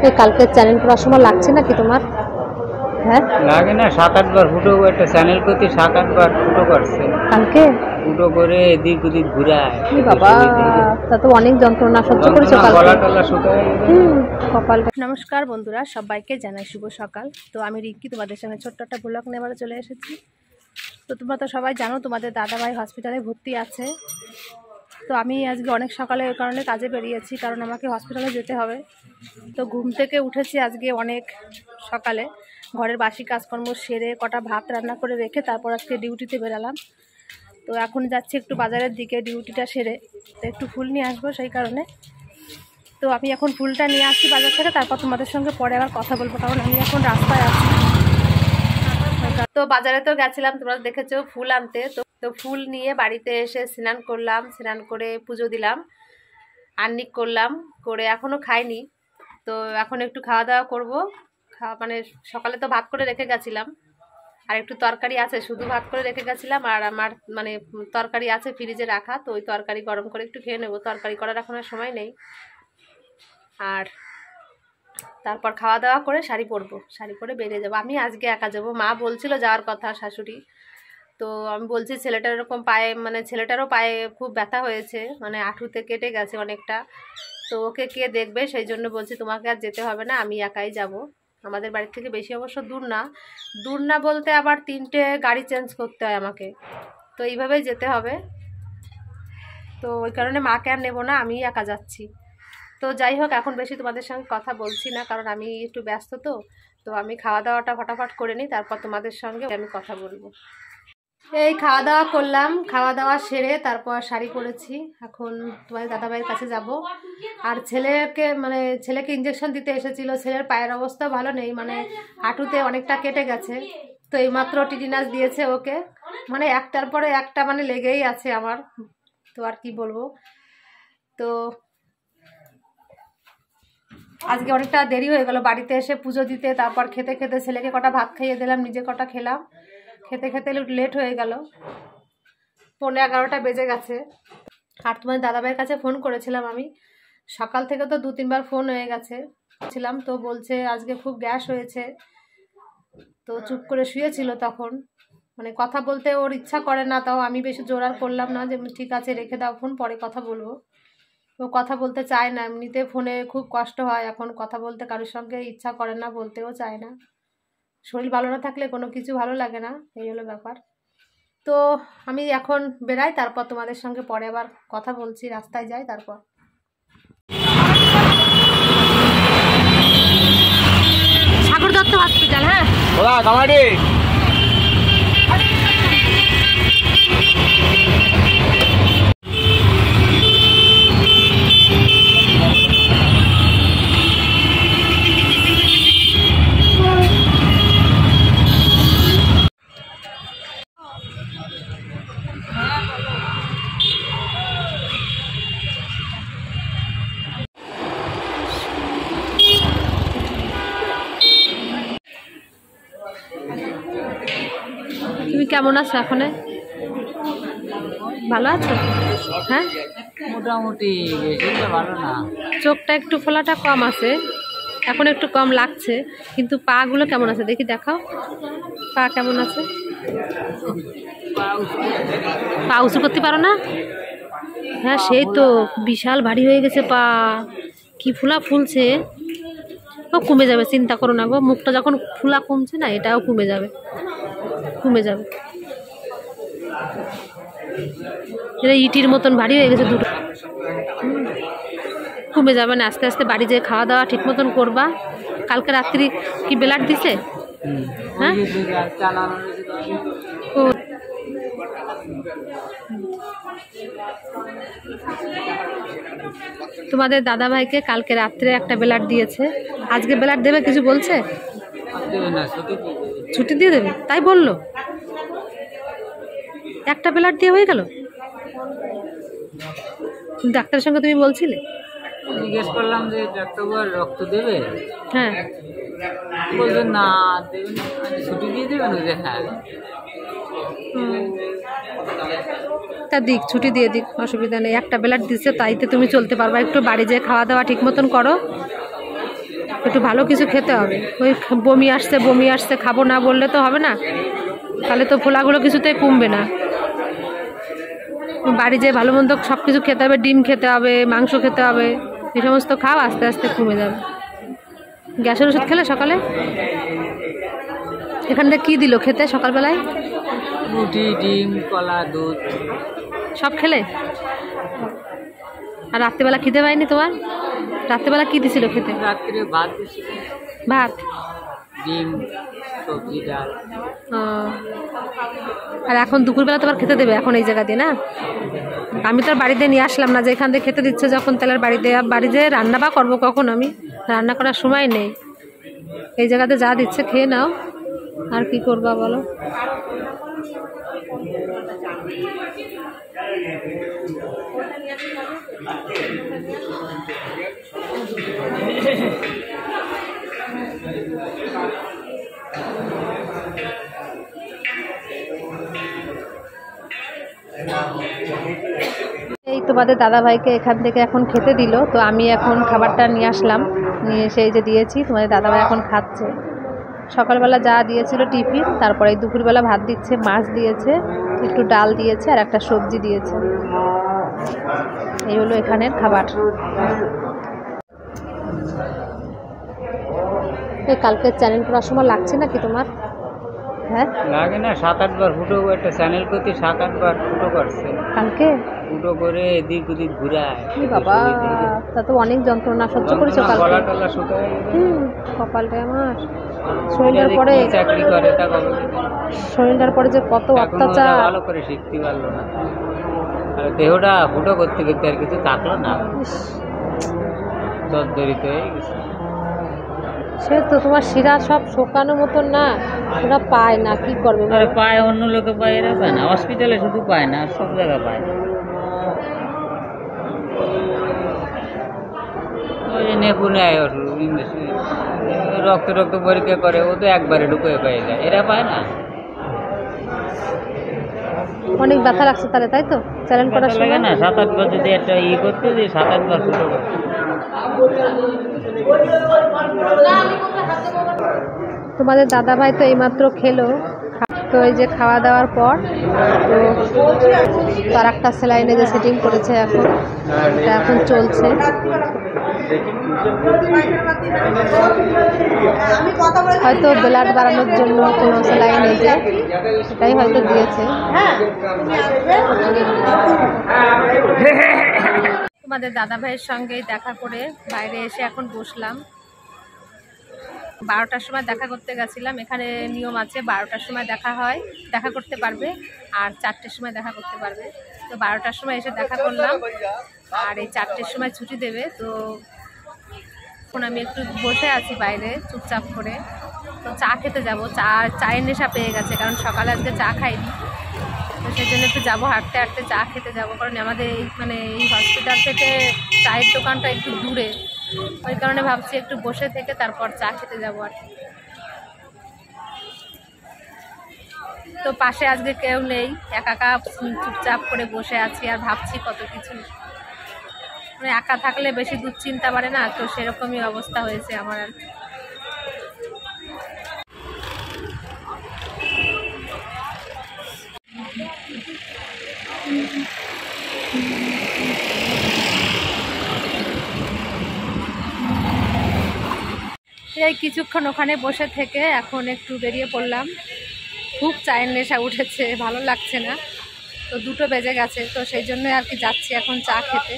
এই কালকে চ্যানেল করার সময় লাগছে নাকি তোমার? হ্যাঁ লাগে না, 7-8 বার ফুটো একটা চ্যানেল করতে 7-8 বার ফুটো করছে। কালকে ফুটো করে এদিক ওদিক ঘুরায়। বাবা, তা তো অনেক যন্ত্রণা সহ্য করেছো গলা টলা শুকায় কপালটা। নমস্কার বন্ধুরা, সবাইকে জানাই শুভ সকাল। তো আমি রিঙ্কি তোমাদের সঙ্গে ছোট্ট একটা ব্লগ নিয়ে আবার চলে এসেছি। তো তোমরা তো সবাই জানো তোমাদের দাদাভাই হসপিটালে ভর্তি আছে। তো আমি আজকে অনেক সকালে ওই কারণে কাজে বেরিয়েছি, কারণ আমাকে হসপিটালে যেতে হবে। তো ঘুম থেকে উঠেছি আজকে অনেক সকালে, ঘরের বাসি কাজকর্ম সেরে কটা ভাত রান্না করে রেখে তারপর আজকে ডিউটিতে বেরালাম। তো এখন যাচ্ছি একটু বাজারের দিকে ডিউটিটা সেরে, তো একটু ফুল নিয়ে আসবো সেই কারণে। তো আমি এখন ফুলটা নিয়ে আসছি বাজার থেকে, তারপর তোমাদের সঙ্গে পরে আবার কথা বলবো, কারণ আমি এখন রাস্তায় আছি। তো বাজারে তো গেছিলাম, তোমরা দেখেছো ফুল আনতে। তো ফুল নিয়ে বাড়িতে এসে স্নান করলাম, স্নান করে পুজো দিলাম, আন্নিক করলাম, করে এখনও খাইনি। তো এখন একটু খাওয়া দাওয়া করবো। মানে সকালে তো ভাত করে রেখে গেছিলাম, আর একটু তরকারি আছে, শুধু ভাত করে রেখে গেছিলাম, আর আমার মানে তরকারি আছে ফ্রিজে রাখা। তো ওই তরকারি গরম করে একটু খেয়ে নেবো, তরকারি করার এখন আর সময় নেই। আর তারপর খাওয়া দাওয়া করে শাড়ি পরবো, শাড়ি পরে বেরিয়ে যাবো। আমি আজকে একা যাবো, মা বলছিল যাওয়ার কথা, শাশুড়ি। তো আমি বলছি ছেলেটার এরকম পায়ে, মানে ছেলেটারও পায়ে খুব ব্যথা হয়েছে, মানে হাঁটুতে কেটে গেছে অনেকটা। তো ওকে কে দেখবে, সেই জন্য বলছি তোমাকে আর যেতে হবে না, আমি একাই যাব। আমাদের বাড়ি থেকে বেশি অবশ্য দূর না বলতে আবার 3টে গাড়ি চেঞ্জ করতে হয় আমাকে, তো এইভাবেই যেতে হবে। তো ওই কারণে মাকে আর নেবো না, আমি একা যাচ্ছি। তো যাই হোক, এখন বেশি তোমাদের সঙ্গে কথা বলছি না, কারণ আমি একটু ব্যস্ত। তো আমি খাওয়া দাওয়াটা ফটাফট করে নিই, তারপর তোমাদের সঙ্গে আমি কথা বলবো। এই খাওয়া দাওয়া করলাম, খাওয়া দাওয়া সেরে তারপর শাড়ি পরেছি। এখন তোমাদের দাদাভাইয়ের কাছে যাব। আর ছেলেকে ইঞ্জেকশন দিতে এসেছিল। ছেলের পায়ের অবস্থা ভালো নেই, মানে হাঁটুতে অনেকটা কেটে গেছে। তো এইমাত্র টিটিনাস দিয়েছে ওকে, মানে একটার পরে একটা মানে লেগেই আছে আমার। তো আর কি বলবো। তো আজকে অনেকটা দেরি হয়ে গেল বাড়িতে এসে পুজো দিতে, তারপর খেতে খেতে ছেলেকে কটা ভাত খাইয়ে দিলাম, নিজে কটা খেলাম। খেতে খেতে লেট হয়ে গেল, 11:15 বেজে গেছে। আর তোমার দাদাভাইয়ের কাছে ফোন করেছিলাম আমি, সকাল থেকে তো 2-3 বার ফোন হয়ে গেছে ছিলাম। তো বলছে আজকে খুব গ্যাস হয়েছে। তো চুপ করে শুয়েছিল তখন, মানে কথা বলতে ওর ইচ্ছা করে না। তাও আমি বেশি জোর আর করলাম না, যে ঠিক আছে রেখে দাও ফোন, পরে কথা বলবো। ও কথা বলতে চায় না, এমনিতে ফোনে খুব কষ্ট হয়, এখন কথা বলতে কারোর সঙ্গে ইচ্ছা করে না, বলতেও চায় না। শরীর ভালো না থাকলে কোনো কিছু ভালো লাগে না, এই হলো ব্যাপার। তো আমি এখন বেরাই, তারপর তোমাদের সঙ্গে পরে আবার কথা বলছি, রাস্তায় যাই তারপর। সাগর দত্ত হসপিটাল। হ্যাঁ তুমি কেমন আছো এখন? ভালো আছো? হ্যাঁ মোটামুটি, বেশি ভালো না। চোখটা একটু ফোলাটা কম আছে, এখন একটু কম লাগছে, কিন্তু পা গুলো কেমন আছে দেখি, দেখাও পা কেমন আছে। পা উঁচু করতে পারো না? হ্যাঁ সেই তো, বিশাল ভারী হয়ে গেছে পা, কি ফুলা ফুলছে। ও কমে যাবে, চিন্তা করো না গো, মুখটা যখন ফুলা কমছে না, এটাও কমে যাবে। এটা ইটির মতন ভারী হয়ে গেছে দুটো, কমে যাবে না। আস্তে আস্তে বাড়ি যেয়ে খাওয়া দাওয়া ঠিক মতন করবা। কালকে রাত্রি কি ব্লাড দিছে? হ্যাঁ তোমাদের দাদাভাইকে কালকে রাত্রে একটা ব্লাড দিয়েছে, আজকে ব্লাড দেবে, কিছু বলছে? ছুটি দিয়ে দেবে তাই বললো? একটা ব্লাড দিয়ে হয়ে গেল? ডাক্তারের সঙ্গে তুমি বলছিলে? জিজ্ঞেস করলাম যে ডাক্তার রক্ত দেবে, হ্যাঁ বলছেন না দেবেন, ছুটি দিয়ে দেবেন। হ্যাঁ তা দিক, ছুটি দিয়ে দিক, অসুবিধা নেই। একটা ব্লাড দিচ্ছে, তাইতে তুমি চলতে পারবা। একটু বাড়ি যেয়ে খাওয়া দাওয়া ঠিক মতন করো, একটু ভালো কিছু খেতে হবে। ওই বমি আসছে খাবো না বললে তো হবে না, তাহলে তো ফোলাগুলো কিছুতেই কমবে না। বাড়ি যেয়ে ভালো মন্দ সব কিছু খেতে হবে, ডিম খেতে হবে, মাংস খেতে হবে, এই সমস্ত খাও, আস্তে আস্তে কমে যাবে। গ্যাসের ওষুধ খেলে সকালে? এখান থেকে কী দিল খেতে সকালবেলায়? রুটি, ডিম, কলা, দুধ সব খেলে? আর রাত্রেবেলা খিদে পায়নি তোমার? রাত্রেবেলা কী দিছিল খেতে? রাত্রে ভাত দিয়েছিল, ভাত, ডিম, সবজি, ডাল। আর এখন দুপুরবেলা তোমার খেতে দেবে এখন এই জায়গা দিয়ে? না, আমি তো আর বাড়িতে নিয়ে আসলাম না যে এখান থেকে খেতে দিচ্ছে যখন, তাহলে বাড়িতে রান্না বা করবো কখন? আমি রান্না করার সময় নেই। এই জায়গাতে যা দিচ্ছে খেয়ে নাও, আর কি করবা বলো। এই তোমাদের দাদাভাইকে এখান থেকে এখন খেতে দিল, তো আমি এখন খাবারটা নিয়ে আসলাম, নিয়ে এসে এই যে দিয়েছি, তোমাদের দাদাভাই এখন খাচ্ছে। সকালবেলা যা দিয়েছিল টিফিন, তারপরে এই দুপুরবেলা ভাত দিচ্ছে, মাছ দিয়েছে, একটু ডাল দিয়েছে আর একটা সবজি দিয়েছে। এই হলো এখানের খাবার। এই কালকের চ্যানেল করার সময় লাগছে নাকি তোমার? হ্যাঁ লাগে না, 7-8 বার ফুটো, একটা চ্যানেল করতে 7-8 বার ফুটো করছে। কালকে ফুটো করে এদিক ওদিক ঘুরায়। কি বাবা, তা তো অনেক যন্ত্রণা সহ্য করেছো কালকে। গলা টলা শুকায় কপালটা আমার। শরীরটার পরে চাকরি করে তা কবে, শরীরটার পরে যে কত অত্যাচার। ভালো করে শিখতে পারলো না, আর দেহটা ফুটো করতে করতে আর কিছু থাকলো না, জর্জরিত হয়ে গেছে। সে তো তোমার শিরা সব শোকানোর মতন না, ওরা পায় না, কি করবে? পায়, অন্য লোকে পায়, এরা পায় না। হসপিটালে শুধু পায় না, সব জায়গায় পায়। ওই যে নেপু নেয় রক্ত পরীক্ষা করে, ও তো একবারে ঢুকে পেয়ে যায়, এরা পায় না। অনেক ব্যথা লাগছে তাহলে, তাই তো? চ্যালেঞ্জ করার সময় না 7-8 বার যদি একটা করতে যে 7-8 বার ফুটো করে। তোমাদের দাদাভাই তো এইমাত্র খেলো, তো এই যে খাওয়া দাওয়ার পর তো তার একটা স্যালাইনে যে সেটিং করেছে এখন, এটা এখন চলছে। হয়তো ব্লাড বাড়ানোর জন্য কোনো স্যালাইন এই যে এটাই হয়তো দিয়েছে। তোমাদের দাদাভাইয়ের সঙ্গে দেখা করে বাইরে এসে এখন বসলাম। 12টার সময় দেখা করতে গেছিলাম, এখানে নিয়ম আছে 12টার সময় দেখা করতে পারবে, আর 4টের সময় দেখা করতে পারবে। তো 12টার সময় এসে দেখা করলাম, আর এই 4টের সময় ছুটি দেবে। তো এখন আমি একটু বসে আছি বাইরে চুপচাপ করে। তো চা খেতে যাব, চায়ের নেশা পেয়ে গেছে, কারণ সকালে আজকে চা খাইনি। তো সেই জন্য একটু যাবো, হাঁটতে হাঁটতে চা খেতে যাবো, কারণ আমাদের এই হসপিটাল থেকে চায়ের দোকানটা একটু দূরে, ওই কারণে ভাবছি একটু বসে থেকে তারপর চা খেতে যাবো আর কি। তো পাশে আজকে কেউ নেই, একা চুপচাপ করে বসে আছি আর ভাবছি কত কিছু। মানে একা থাকলে বেশি দুশ্চিন্তা বাড়ে না, তো সেরকমই অবস্থা হয়েছে আমার আর কি। এই কিছুক্ষণ ওখানে বসে থেকে এখন একটু বেরিয়ে পড়লাম। খুব চায়ের নেশা উঠেছে, ভালো লাগছে না, তো 2টো বেজে গেছে, তো সেই জন্য আর কি যাচ্ছি এখন চা খেতে।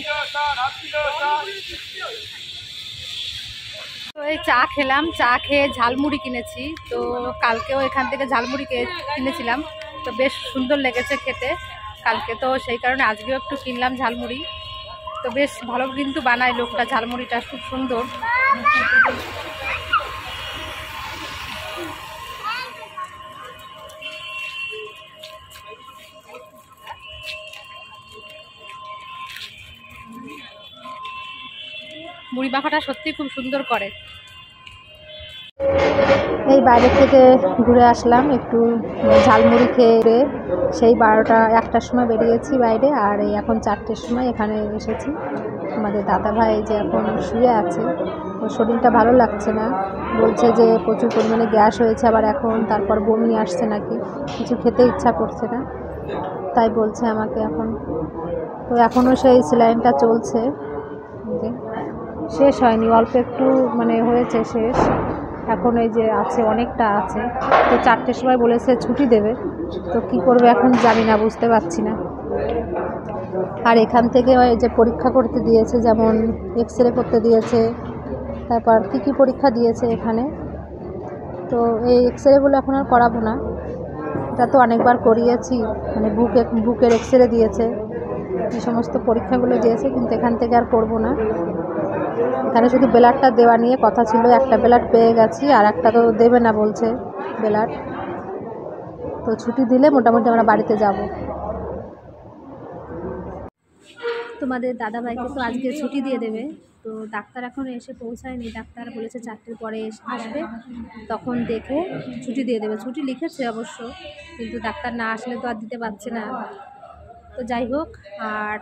তো এই চা খেলাম, চা খেয়ে ঝালমুড়ি কিনেছি। তো কালকেও এখান থেকে ঝালমুড়ি কিনেছিলাম, তো বেশ সুন্দর লেগেছে খেতে কালকে, তো সেই কারণে আজকেও একটু কিনলাম ঝালমুড়ি। তো বেশ ভালো কিন্তু বানায় লোকটা, ঝালমুড়িটা খুব সুন্দর। মুড়ি মাখাটা সত্যি খুব সুন্দর করে। এই বাইরে থেকে ঘুরে আসলাম, একটু ঝালমুড়ি খেয়ে সেই 1টার সময় বেরিয়েছি বাইরে, আর এই এখন 4টের সময় এখানে এসেছি। আমাদের দাদাভাই যে এখন শুয়ে আছে, ওর শরীরটা ভালো লাগছে না, বলছে যে প্রচুর পরিমাণে গ্যাস হয়েছে আবার এখন, তারপর বমি আসছে নাকি, কিছু খেতে ইচ্ছা করছে না, তাই বলছে আমাকে এখন। তো এখনও সেই স্যালাইনটা চলছে, শেষ হয়নি, অল্প একটু মানে হয়েছে শেষ, এখন এই যে আছে, অনেকটা আছে। তো 4টের সময় বলেছে ছুটি দেবে, তো কি করবে এখন জানি না, বুঝতে পারছি না। আর এখান থেকে ওই যে পরীক্ষা করতে দিয়েছে, যেমন এক্স-রে করতে দিয়েছে, তারপর কী পরীক্ষা দিয়েছে এখানে। তো এই এক্স-রেগুলো এখন আর করাবো না, এটা তো অনেকবার করিয়েছি, মানে বুকের এক্স-রে দিয়েছে, এই সমস্ত পরীক্ষাগুলো দিয়েছে, কিন্তু এখান থেকে আর করবো না। এখানে শুধু ব্লাডটা দেওয়া নিয়ে কথা ছিল, একটা ব্লাড পেয়ে গেছি, আর একটা তো দেবে না বলছে ব্লাড। তো ছুটি দিলে মোটামুটি আমরা বাড়িতে যাব। তোমাদের দাদাভাইকে তো আজকে ছুটি দিয়ে দেবে, তো ডাক্তার এখন এসে পৌঁছায়নি, ডাক্তার বলেছে 4টের পরে আসবে, তখন দেখে ছুটি দিয়ে দেবে। ছুটি লিখেছে অবশ্য, কিন্তু ডাক্তার না আসলে তো আর দিতে পারছে না। তো যাই হোক, আর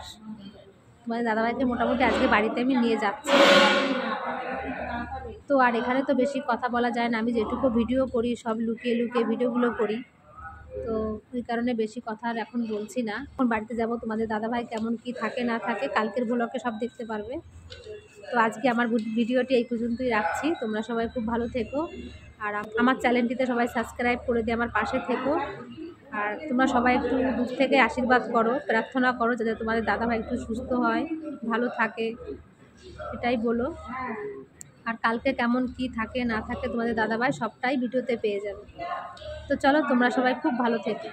তোমাদের দাদাভাইকে মোটামুটি আজকে বাড়িতে আমি নিয়ে যাচ্ছি। তো আর এখানে তো বেশি কথা বলা যায় না, আমি যেটুকু ভিডিও করি সব লুকিয়ে লুকিয়ে ভিডিওগুলো করি, তো ওই কারণে বেশি কথা আর এখন বলছি না। এখন বাড়িতে যাব, তোমাদের দাদাভাই কেমন কি থাকে না থাকে কালকের ব্লগে সব দেখতে পারবে। তো আজকে আমার ভিডিওটি এই পর্যন্তই রাখছি, তোমরা সবাই খুব ভালো থেকো, আর আমার চ্যানেলটিতে সবাই সাবস্ক্রাইব করে দিয়ে আমার পাশে থেকো। আর তোমরা সবাই একটু দূর থেকে আশীর্বাদ করো, প্রার্থনা করো যাতে তোমাদের দাদাভাই একটু সুস্থ হয়, ভালো থাকে, এটাই বলো। আর কালকে কেমন কি থাকে না থাকে তোমাদের দাদাভাই সবটাই ভিডিওতে পেয়ে যাবে। তো চলো, তোমরা সবাই খুব ভালো থেকো।